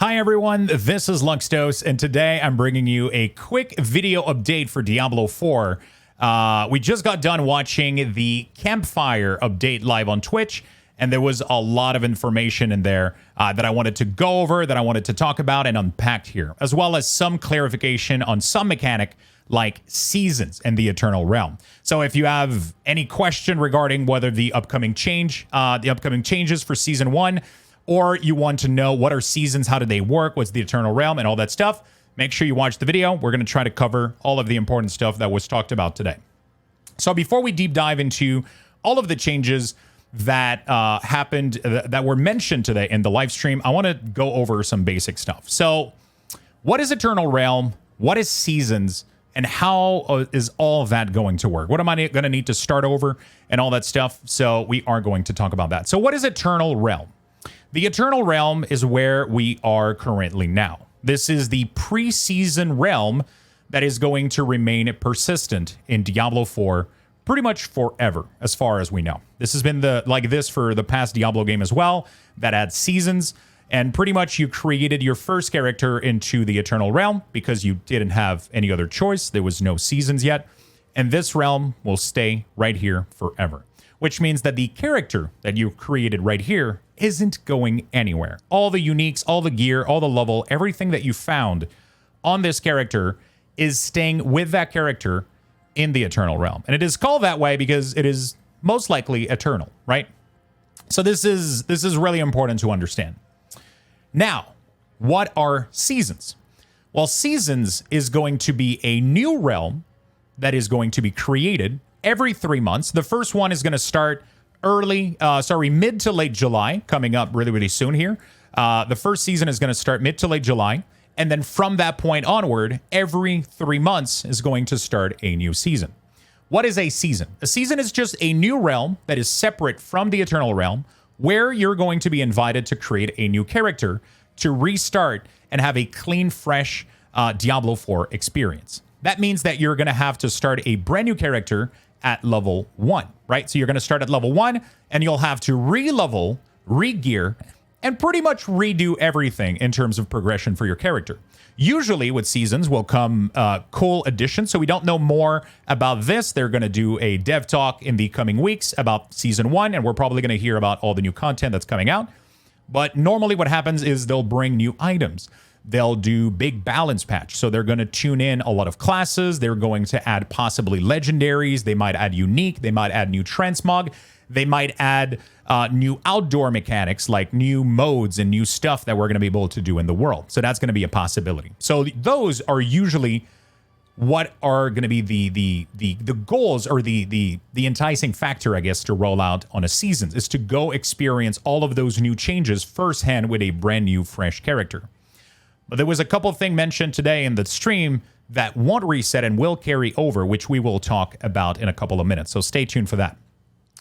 Hi everyone, this is Luxthos, and today I'm bringing you a quick video update for Diablo 4. We just got done watching the Campfire update live on Twitch, and there was a lot of information in there that I wanted to go over, that I wanted to talk about and unpack here, as well as some clarification on some mechanic like seasons in the Eternal Realm. So if you have any question regarding whether the upcoming changes for Season 1, or you want to know what are seasons, how do they work, what's the Eternal Realm, and all that stuff, make sure you watch the video. We're going to try to cover all of the important stuff that was talked about today. So before we deep dive into all of the changes that happened, that were mentioned today in the live stream, I want to go over some basic stuff. So what is Eternal Realm? What is seasons? And how is all of that going to work? What am I going to need to start over and all that stuff? So we are going to talk about that. So what is Eternal Realm? The Eternal Realm is where we are currently now. This is the pre-season realm that is going to remain persistent in Diablo 4 pretty much forever, as far as we know. This has been like this for the past Diablo game as well, that adds seasons, and pretty much you created your first character into the Eternal Realm because you didn't have any other choice. There was no seasons yet, and this realm will stay right here forever, which means that the character that you created right here isn't going anywhere. All the uniques, all the gear, all the level, everything that you found on this character is staying with that character in the Eternal Realm. And it is called that way because it is most likely eternal, right? So this is really important to understand. Now, what are seasons? Well, seasons is going to be a new realm that is going to be created every 3 months. The first one is going to start mid to late July, coming up really soon here. The first season is going to start mid to late July. And then from that point onward, every 3 months is going to start a new season. What is a season? A season is just a new realm that is separate from the Eternal Realm, where you're going to be invited to create a new character to restart and have a clean, fresh Diablo 4 experience. That means that you're going to have to start a brand new character at level 1, right? So you're going to start at level 1 and you'll have to re-level, re-gear, and pretty much redo everything in terms of progression for your character. Usually with seasons will come cool additions, so we don't know more about this. They're going to do a dev talk in the coming weeks about Season 1, and we're probably going to hear about all the new content that's coming out. But normally what happens is they'll bring new items. They'll do big balance patch. So they're going to tune in a lot of classes. They're going to add possibly legendaries. They might add unique. They might add new transmog. They might add new outdoor mechanics like new modes and new stuff that we're going to be able to do in the world. So that's going to be a possibility. So those are usually what are going to be the goals, or the enticing factor, I guess, to roll out on a season, is to go experience all of those new changes firsthand with a brand new fresh character. But there was a couple of things mentioned today in the stream that won't reset and will carry over, which we will talk about in a couple of minutes. So stay tuned for that.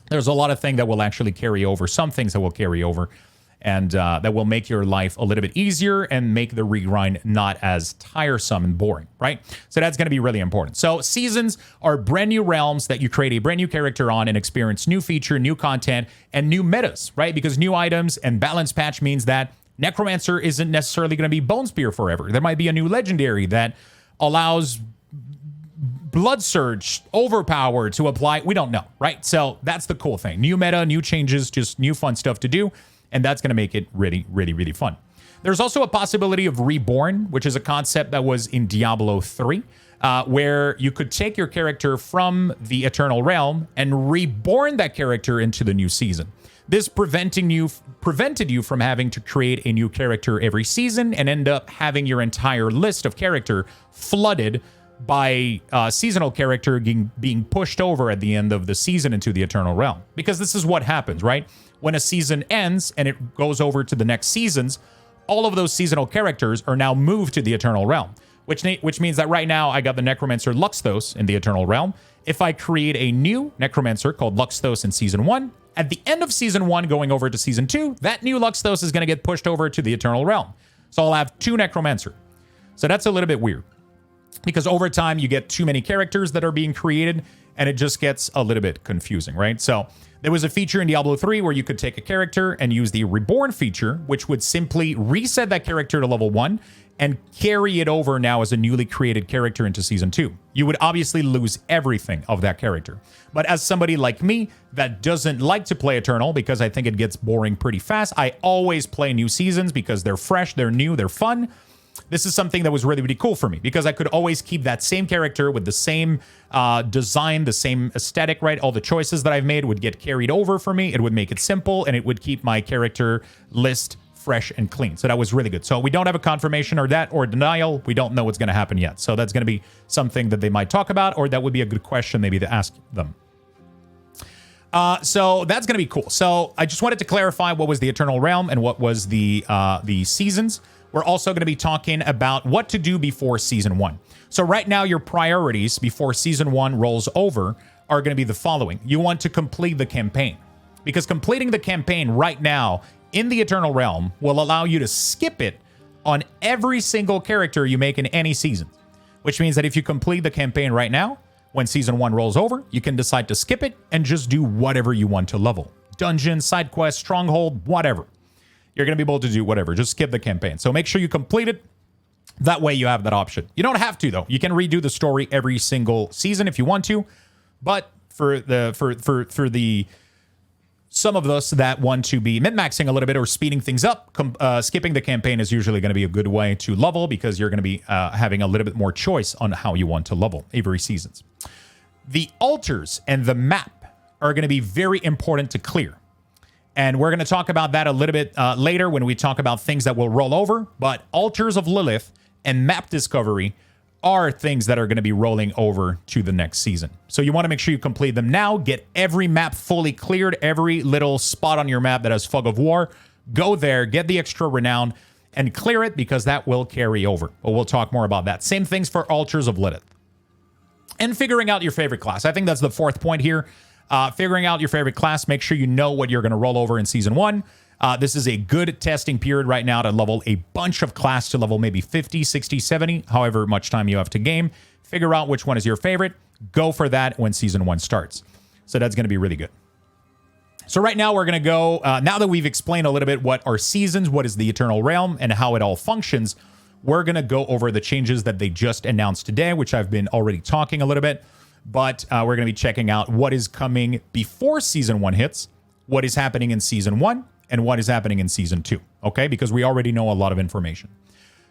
There's a lot of things that will actually carry over, some things that will carry over, and that will make your life a little bit easier and make the regrind not as tiresome and boring, right? So that's going to be really important. So seasons are brand new realms that you create a brand new character on and experience new feature, new content, and new metas, right? Because new items and balance patch means that Necromancer isn't necessarily going to be Bone Spear forever. There might be a new legendary that allows Blood Surge, Overpower to apply. We don't know, right? So that's the cool thing. New meta, new changes, just new fun stuff to do. And that's going to make it really fun. There's also a possibility of Reborn, which is a concept that was in Diablo 3, where you could take your character from the Eternal Realm and reborn that character into the new season. This prevented you from having to create a new character every season and end up having your entire list of character flooded by seasonal character being pushed over at the end of the season into the Eternal Realm. Because this is what happens, right? When a season ends and it goes over to the next seasons, all of those seasonal characters are now moved to the Eternal Realm, which means that right now I got the Necromancer Luxthos in the Eternal Realm. If I create a new Necromancer called Luxthos in Season 1, at the end of Season 1 going over to Season 2, that new Luxthos is going to get pushed over to the Eternal Realm. So I'll have 2 Necromancer. So that's a little bit weird, because over time you get too many characters that are being created, and it just gets a little bit confusing, right? So there was a feature in Diablo 3 where you could take a character and use the Reborn feature, which would simply reset that character to level 1 and carry it over now as a newly created character into Season 2. You would obviously lose everything of that character. But as somebody like me that doesn't like to play Eternal because I think it gets boring pretty fast, I always play new seasons because they're fresh, they're new, they're fun. This is something that was really, really cool for me because I could always keep that same character with the same design, the same aesthetic, right? All the choices that I've made would get carried over for me. It would make it simple, and it would keep my character list fresh and clean. So that was really good. So we don't have a confirmation or that or denial. We don't know what's going to happen yet. So that's going to be something that they might talk about, or that would be a good question maybe to ask them. So that's going to be cool. So I just wanted to clarify what was the Eternal Realm and what was the seasons. We're also going to be talking about what to do before Season 1. So right now, your priorities before Season 1 rolls over are going to be the following. You want to complete the campaign, because completing the campaign right now in the Eternal Realm will allow you to skip it on every single character you make in any season, which means that if you complete the campaign right now, when Season 1 rolls over, you can decide to skip it and just do whatever you want to level. Dungeon, side quest, stronghold, whatever. You're going to be able to do whatever. Just skip the campaign. So make sure you complete it. That way you have that option. You don't have to, though. You can redo the story every single season if you want to. But for the some of us that want to be min-maxing a little bit or speeding things up, skipping the campaign is usually going to be a good way to level, because you're going to be having a little bit more choice on how you want to level every seasons. The altars and the map are going to be very important to clear. And we're going to talk about that a little bit later when we talk about things that will roll over. But Altars of Lilith and map discovery are things that are going to be rolling over to the next season. So you want to make sure you complete them now. Get every map fully cleared. Every little spot on your map that has Fog of War. Go there, get the extra Renown, and clear it, because that will carry over. But we'll talk more about that. Same things for Altars of Lilith. And figuring out your favorite class. I think that's the fourth point here. Figuring out your favorite class. Make sure you know what you're going to roll over in Season 1. This is a good testing period right now to level a bunch of class to level maybe 50, 60, 70, however much time you have to game. Figure out which one is your favorite. Go for that when Season 1 starts. So that's going to be really good. So right now we're going to go, now that we've explained a little bit what are seasons, what is the Eternal Realm, and how it all functions, we're going to go over the changes that they just announced today, which I've been already talking a little bit. But we're going to be checking out what is coming before Season 1 hits, what is happening in Season 1, and what is happening in Season 2, okay? Because we already know a lot of information.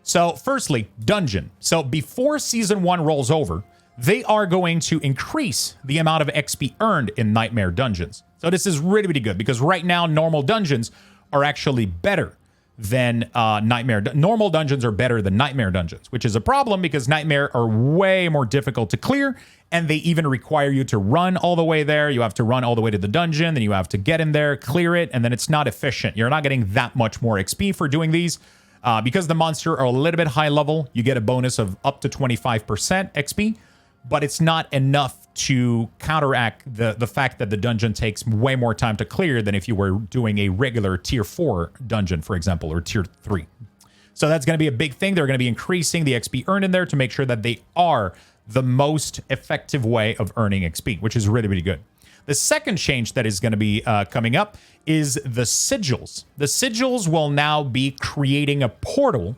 So firstly, Dungeon. So before Season 1 rolls over, they are going to increase the amount of XP earned in Nightmare Dungeons. So this is really, really good, because right now, normal dungeons are actually better than normal dungeons are better than Nightmare Dungeons, which is a problem because Nightmare are way more difficult to clear, and they even require you to run all the way there. You have to run all the way to the dungeon, then you have to get in there, clear it, and then it's not efficient. You're not getting that much more XP for doing these. Because the monster are a little bit high level, you get a bonus of up to 25% XP, but it's not enough to counteract the fact that the dungeon takes way more time to clear than if you were doing a regular tier 4 dungeon, for example, or tier 3. So that's going to be a big thing. They're going to be increasing the XP earned in there to make sure that they are the most effective way of earning XP, which is really, really good. The second change that is going to be coming up is the sigils. The sigils will now be creating a portal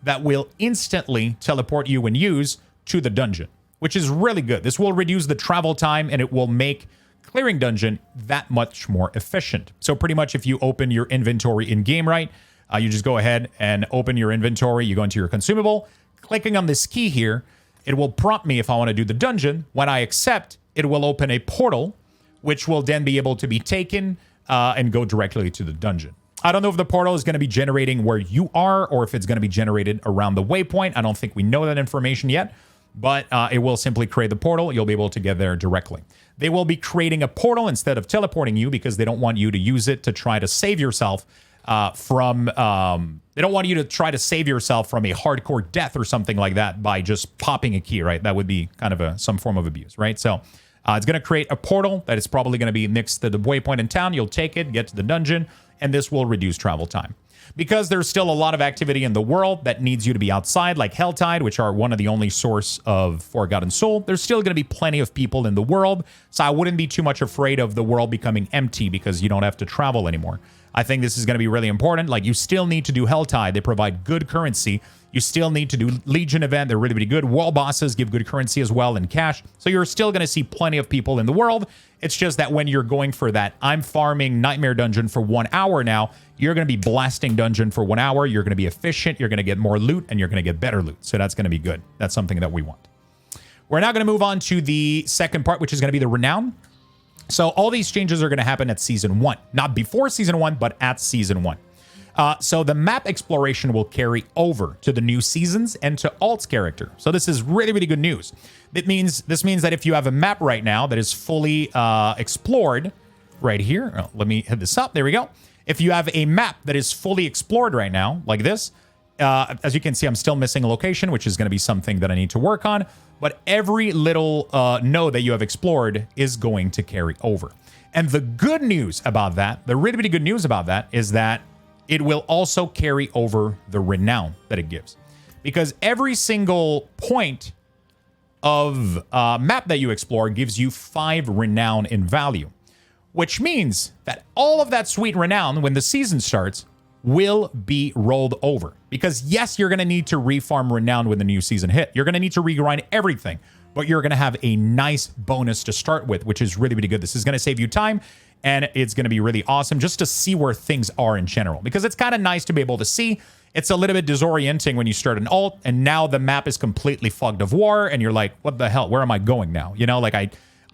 that will instantly teleport you and use to the dungeon, which is really good. This will reduce the travel time, and it will make clearing dungeon that much more efficient. So pretty much if you open your inventory in game, right, you just go ahead and open your inventory. You go into your consumable, clicking on this key here, it will prompt me if I want to do the dungeon. When I accept, it will open a portal, which will then be able to be taken and go directly to the dungeon. I don't know if the portal is going to be generating where you are or if it's going to be generated around the waypoint. I don't think we know that information yet, but it will simply create the portal. You'll be able to get there directly. They will be creating a portal instead of teleporting you, because they don't want you to use it to try to save yourself from they don't want you to try to save yourself from a hardcore death or something like that by just popping a key, right? That would be kind of some form of abuse, right? So it's going to create a portal that is probably going to be next to the waypoint in town. You'll take it, get to the dungeon, and this will reduce travel time. because there's still a lot of activity in the world that needs you to be outside, like Helltide, which are one of the only source of Forgotten Soul. There's still going to be plenty of people in the world, so I wouldn't be too much afraid of the world becoming empty because you don't have to travel anymore. I think this is going to be really important. Like, you still need to do Helltide. They provide good currency. You still need to do Legion event. They're really, really good. Wall bosses give good currency as well and cash. So you're still going to see plenty of people in the world. It's just that when you're going for that, I'm farming Nightmare Dungeon for 1 hour now, you're going to be blasting Dungeon for 1 hour. You're going to be efficient. You're going to get more loot, and you're going to get better loot. So that's going to be good. That's something that we want. We're now going to move on to the second part, which is going to be the Renown. So all these changes are going to happen at Season 1. Not before Season 1, but at Season 1. So the map exploration will carry over to the new seasons and to Alt's character. So this is really, really good news. This means that if you have a map right now that is fully explored right here, let me hit this up. There we go. If you have a map that is fully explored right now, like this, as you can see, I'm still missing a location, which is going to be something that I need to work on. But every little node that you have explored is going to carry over. And the good news about that, the really, really good news about that is that it will also carry over the renown that it gives. Because every single point of map that you explore gives you 5 renown in value. Which means that all of that sweet renown, when the season starts, will be rolled over. Because yes, you're going to need to refarm renown when the new season hit. You're going to need to regrind everything. But you're going to have a nice bonus to start with, which is really, really good. This is going to save you time. And it's going to be really awesome just to see where things are in general. Because it's kind of nice to be able to see. It's a little bit disorienting when you start an alt. And now the map is completely fogged of war. And you're like, what the hell? Where am I going now? You know, like I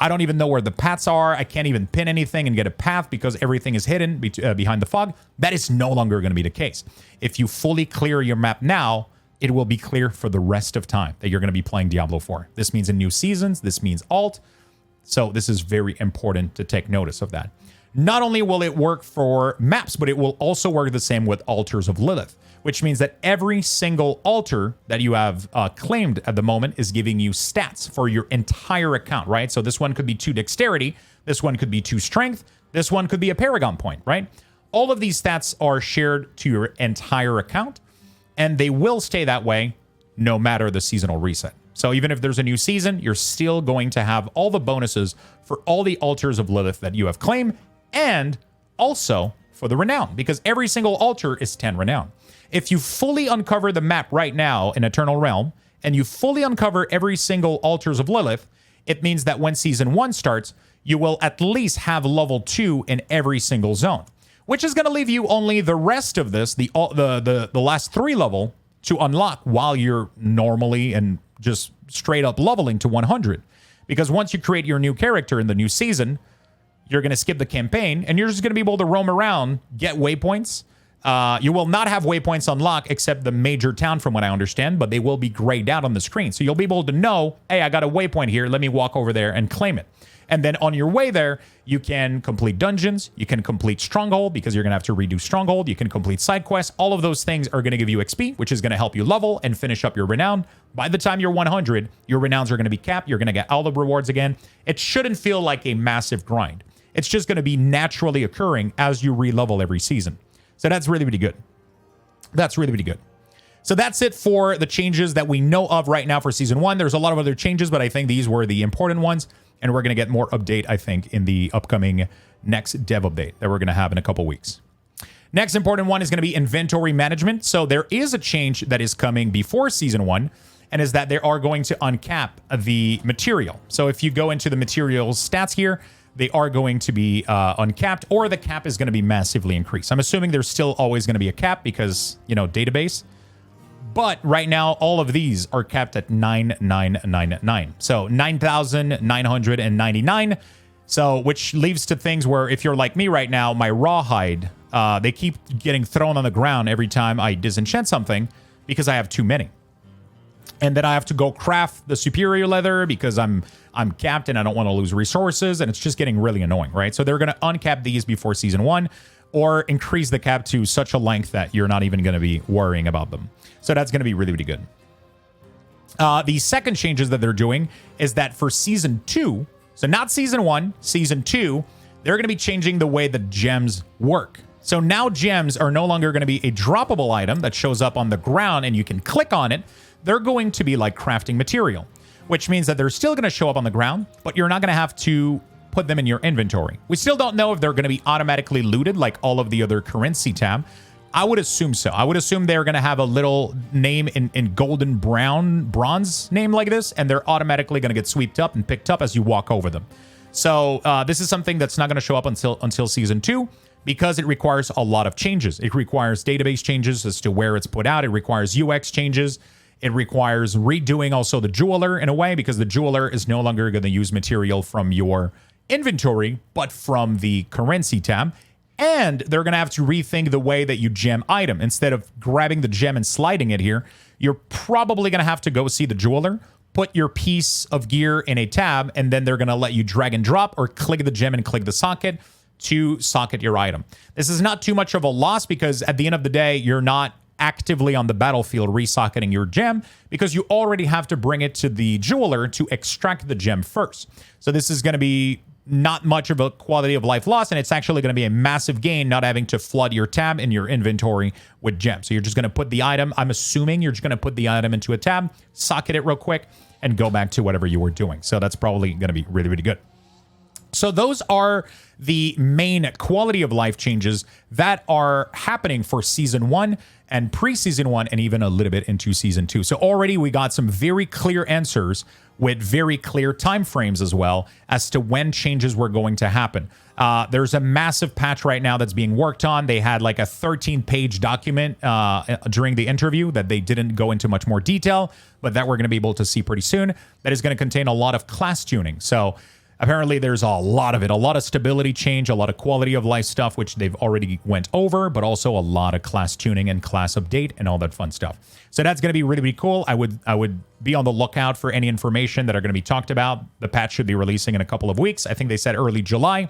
don't even know where the paths are. I can't even pin anything and get a path because everything is hidden behind the fog. That is no longer going to be the case. If you fully clear your map now, it will be clear for the rest of time that you're going to be playing Diablo 4. This means in new seasons. This means alt. So this is very important to take notice of that. Not only will it work for maps, but it will also work the same with altars of Lilith, which means that every single altar that you have claimed at the moment is giving you stats for your entire account, right? So this one could be 2 dexterity. This one could be 2 strength. This one could be a paragon point, right? All of these stats are shared to your entire account, and they will stay that way no matter the seasonal reset. So even if there's a new season, you're still going to have all the bonuses for all the altars of Lilith that you have claimed, and also for the renown, because every single altar is 10 renown. If you fully uncover the map right now in Eternal Realm, and you fully uncover every single altars of Lilith, it means that when Season 1 starts, you will at least have level 2 in every single zone, which is going to leave you only the rest of this, the last 3 level, to unlock while you're normally and just straight up leveling to 100. Because once you create your new character in the new season, you're going to skip the campaign, and you're just going to be able to roam around, get waypoints. You will not have waypoints unlocked except the major town, from what I understand, but they will be grayed out on the screen. So you'll be able to know, hey, I got a waypoint here. Let me walk over there and claim it. And then on your way there, you can complete dungeons. You can complete Stronghold because you're going to have to redo Stronghold. You can complete side quests. All of those things are going to give you XP, which is going to help you level and finish up your renown. By the time you're 100, your renowns are going to be capped. You're going to get all the rewards again. It shouldn't feel like a massive grind. It's just going to be naturally occurring as you re-level every season. So that's really, really good. That's really, really good. So that's it for the changes that we know of right now for Season 1. There's a lot of other changes, but I think these were the important ones. And we're going to get more update, I think, in the upcoming next dev update that we're going to have in a couple weeks. Next important one is going to be inventory management. So there is a change that is coming before Season 1, and is that they are going to uncap the material. So if you go into the materials stats here, they are going to be uncapped, or the cap is going to be massively increased. I'm assuming there's still always going to be a cap because, you know, database. But right now, all of these are capped at 9,999. So 9,999. So which leads to things where if you're like me right now, my rawhide, they keep getting thrown on the ground every time I disenchant something because I have too many. And then I have to go craft the superior leather because I'm capped and I don't want to lose resources, and it's just getting really annoying, right? So they're going to uncap these before Season 1 or increase the cap to such a length that you're not even going to be worrying about them. So that's going to be really, really good. The second changes that they're doing is that for Season 2, so not Season 1, Season 2, they're going to be changing the way the gems work. So now gems are no longer going to be a droppable item that shows up on the ground and you can click on it. They're going to be like crafting material, which means that they're still going to show up on the ground, but you're not going to have to put them in your inventory. We still don't know if they're going to be automatically looted like all of the other currency tab. I would assume so. I would assume they're going to have a little name in golden brown bronze name like this, and they're automatically going to get swept up and picked up as you walk over them. So this is something that's not going to show up until season 2 because it requires a lot of changes. It requires database changes as to where it's put out. It requires UX changes. It requires redoing also the jeweler in a way because the jeweler is no longer going to use material from your inventory, but from the currency tab. And they're going to have to rethink the way that you gem item. Instead of grabbing the gem and sliding it here, you're probably going to have to go see the jeweler, put your piece of gear in a tab, and then they're going to let you drag and drop or click the gem and click the socket to socket your item. This is not too much of a loss because at the end of the day, you're not actively on the battlefield resocketing your gem because you already have to bring it to the jeweler to extract the gem first. So this is going to be not much of a quality of life loss, and it's actually going to be a massive gain not having to flood your tab in your inventory with gems. So you're just going to put the item, I'm assuming you're just going to put the item into a tab, socket it real quick, and go back to whatever you were doing. So that's probably going to be really, really good. So those are the main quality of life changes that are happening for season 1 and pre-season 1 and even a little bit into season 2. So already we got some very clear answers with very clear time frames as well as to when changes were going to happen. There's a massive patch right now that's being worked on. They had like a 13-page document during the interview that they didn't go into much more detail, but that we're going to be able to see pretty soon. That is going to contain a lot of class tuning. So apparently there's a lot of it, a lot of stability change, a lot of quality of life stuff, which they've already went over, but also a lot of class tuning and class update and all that fun stuff. So that's going to be really, really cool. I would be on the lookout for any information that are going to be talked about. The patch should be releasing in a couple of weeks. I think they said early July.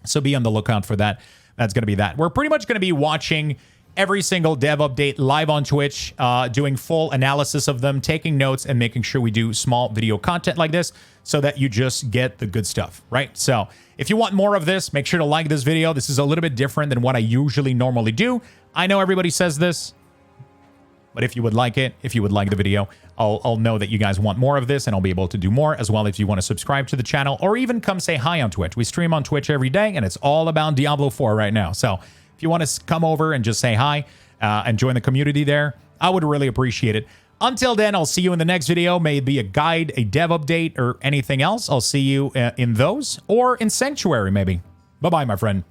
So be on the lookout for that. That's going to be that. We're pretty much going to be watching every single dev update live on Twitch, doing full analysis of them, taking notes, and making sure we do small video content like this so that you just get the good stuff, right? So if you want more of this, make sure to like this video. This is a little bit different than what I usually normally do. I know everybody says this, but if you would like it, if you would like the video, I'll know that you guys want more of this and I'll be able to do more as well. If you want to subscribe to the channel or even come say hi on Twitch. We stream on Twitch every day and it's all about Diablo 4 right now. So if you want to come over and just say hi and join the community there, I would really appreciate it. Until then, I'll see you in the next video. May it be a guide, a dev update, or anything else. I'll see you in those or in Sanctuary maybe. Bye-bye, my friend.